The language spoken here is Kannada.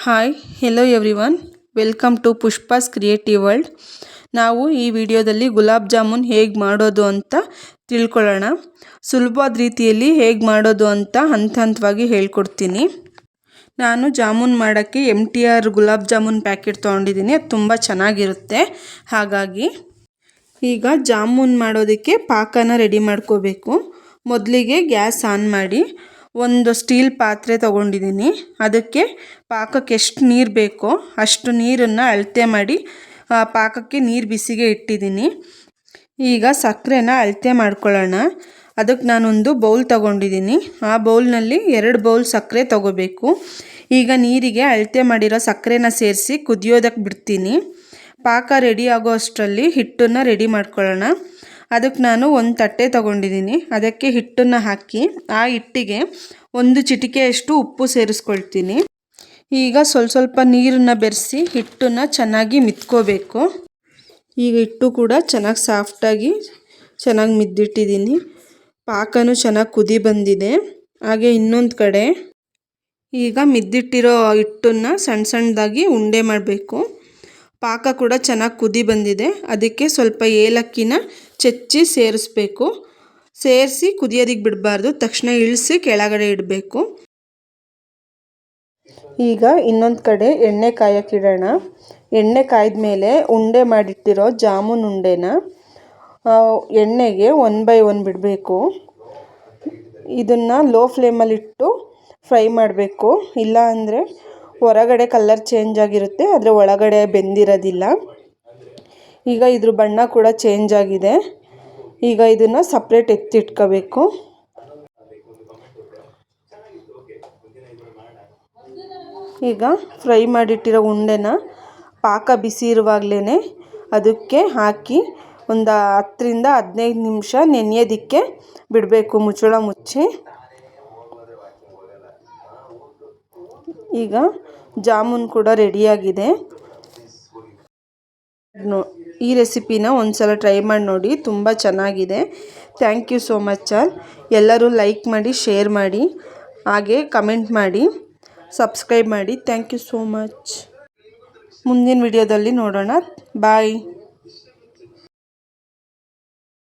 Hi hello everyone, welcome to Pushpa's creative world. ನಾವು ಈ ವಿಡಿಯೋದಲ್ಲಿ ಗುಲಾಬ್ ಜಾಮೂನ್ ಹೇಗೆ ಮಾಡೋದು ಅಂತ ತಿಳ್ಕೊಳ್ಳೋಣ. ಸುಲಭವಾದ ರೀತಿಯಲ್ಲಿ ಹೇಗೆ ಮಾಡೋದು ಅಂತ ಹಂತವಾಗಿ ಹೇಳ್ಕೊಡ್ತೀನಿ. ನಾನು ಜಾಮೂನ್ ಮಾಡೋಕ್ಕೆ MTR ಗುಲಾಬ್ ಜಾಮೂನ್ ಪ್ಯಾಕೆಟ್ ತೊಗೊಂಡಿದ್ದೀನಿ. ಅದು ತುಂಬ ಚೆನ್ನಾಗಿರುತ್ತೆ. ಹಾಗಾಗಿ ಈಗ ಜಾಮೂನ್ ಮಾಡೋದಕ್ಕೆ ಪಾಕನ ರೆಡಿ ಮಾಡ್ಕೋಬೇಕು. ಮೊದಲಿಗೆ ಗ್ಯಾಸ್ ಆನ್ ಮಾಡಿ ಒಂದು ಸ್ಟೀಲ್ ಪಾತ್ರೆ ತೊಗೊಂಡಿದ್ದೀನಿ. ಅದಕ್ಕೆ ಪಾಕಕ್ಕೆ ಎಷ್ಟು ನೀರು ಬೇಕೋ ಅಷ್ಟು ನೀರನ್ನು ಅಳತೆ ಮಾಡಿ ಪಾಕಕ್ಕೆ ನೀರು ಬಿಸಿಗೆ ಇಟ್ಟಿದ್ದೀನಿ. ಈಗ ಸಕ್ಕರೆನ ಅಳತೆ ಮಾಡ್ಕೊಳ್ಳೋಣ. ಅದಕ್ಕೆ ನಾನೊಂದು ಬೌಲ್ ತೊಗೊಂಡಿದ್ದೀನಿ. ಆ ಬೌಲ್ನಲ್ಲಿ 2 ಬೌಲ್ ಸಕ್ಕರೆ ತೊಗೋಬೇಕು. ಈಗ ನೀರಿಗೆ ಅಳತೆ ಮಾಡಿರೋ ಸಕ್ಕರೆನ ಸೇರಿಸಿ ಕುದಿಯೋದಕ್ಕೆ ಬಿಡ್ತೀನಿ. ಪಾಕ ರೆಡಿ ಆಗೋ ಅಷ್ಟರಲ್ಲಿ ಹಿಟ್ಟನ್ನು ರೆಡಿ ಮಾಡ್ಕೊಳ್ಳೋಣ. ಅದಕ್ಕೆ ನಾನು ಒಂದು ತಟ್ಟೆ ತೊಗೊಂಡಿದ್ದೀನಿ. ಅದಕ್ಕೆ ಹಿಟ್ಟನ್ನು ಹಾಕಿ ಆ ಹಿಟ್ಟಿಗೆ 1 ಚಿಟಿಕೆಯಷ್ಟು ಉಪ್ಪು ಸೇರಿಸ್ಕೊಳ್ತೀನಿ. ಈಗ ಸ್ವಲ್ಪ ನೀರನ್ನು ಬೆರೆಸಿ ಹಿಟ್ಟನ್ನು ಚೆನ್ನಾಗಿ ಮಿತ್ಕೋಬೇಕು. ಈಗ ಹಿಟ್ಟು ಕೂಡ ಚೆನ್ನಾಗಿ ಸಾಫ್ಟಾಗಿ ಚೆನ್ನಾಗಿ ಮಿದ್ದಿಟ್ಟಿದ್ದೀನಿ. ಪಾಕನೂ ಚೆನ್ನಾಗಿ ಕುದಿ ಬಂದಿದೆ. ಹಾಗೆ ಇನ್ನೊಂದು ಕಡೆ ಈಗ ಮಿದ್ದಿಟ್ಟಿರೋ ಹಿಟ್ಟನ್ನು ಸಣ್ಣದಾಗಿ ಉಂಡೆ ಮಾಡಬೇಕು. ಪಾಕ ಕೂಡ ಚೆನ್ನಾಗಿ ಕುದಿ ಬಂದಿದೆ. ಅದಕ್ಕೆ ಸ್ವಲ್ಪ ಏಲಕ್ಕಿನ ಚೆಚ್ಚಿ ಸೇರಿಸ್ಬೇಕು. ಸೇರಿಸಿ ಕುದಿಯೋದಕ್ಕೆ ಬಿಡಬಾರ್ದು, ತಕ್ಷಣ ಇಳಿಸಿ ಕೆಳಗಡೆ ಇಡಬೇಕು. ಈಗ ಇನ್ನೊಂದು ಕಡೆ ಎಣ್ಣೆ ಕಾಯಕ್ಕಿಡೋಣ. ಎಣ್ಣೆ ಕಾಯ್ದ ಮೇಲೆ ಉಂಡೆ ಮಾಡಿಟ್ಟಿರೋ ಜಾಮೂನ್ ಉಂಡೆನ ಎಣ್ಣೆಗೆ 1 by 1 ಬಿಡಬೇಕು. ಇದನ್ನು ಲೋ ಫ್ಲೇಮಲ್ಲಿಟ್ಟು ಫ್ರೈ ಮಾಡಬೇಕು. ಇಲ್ಲ ಅಂದರೆ ಹೊರಗಡೆ ಕಲರ್ ಚೇಂಜ್ ಆಗಿರುತ್ತೆ, ಆದರೆ ಒಳಗಡೆ ಬೆಂದಿರೋದಿಲ್ಲ. ಈಗ ಇದ್ರ ಬಣ್ಣ ಕೂಡ ಚೇಂಜ್ ಆಗಿದೆ. ಈಗ ಇದನ್ನು ಸಪ್ರೇಟ್ ಎತ್ತಿಟ್ಕೋಬೇಕು. ಈಗ ಫ್ರೈ ಮಾಡಿಟ್ಟಿರೋ ಉಂಡೆನ ಪಾಕ ಬಿಸಿ ಇರುವಾಗಲೇ ಅದಕ್ಕೆ ಹಾಕಿ ಒಂದು 10 ರಿಂದ 15 ನಿಮಿಷ ನೆನೆಯೋದಕ್ಕೆ ಬಿಡಬೇಕು, ಮುಚ್ಚಳ ಮುಚ್ಚಿ. ಈಗ ಜಾಮೂನ್ ಕೂಡ ರೆಡಿಯಾಗಿದೆ. ಈ ರೆಸಿಪಿನ ಒಂದ್ಸಲ ಟ್ರೈ ಮಾಡಿ ನೋಡಿ, ತುಂಬ ಚೆನ್ನಾಗಿದೆ. Thank you so much all. ಎಲ್ಲರೂ ಲೈಕ್ ಮಾಡಿ, ಶೇರ್ ಮಾಡಿ, ಹಾಗೆ ಕಮೆಂಟ್ ಮಾಡಿ, ಸಬ್ಸ್ಕ್ರೈಬ್ ಮಾಡಿ. Thank you so much. ಮುಂದಿನ ವಿಡಿಯೋದಲ್ಲಿ ನೋಡೋಣ. ಬಾಯ್.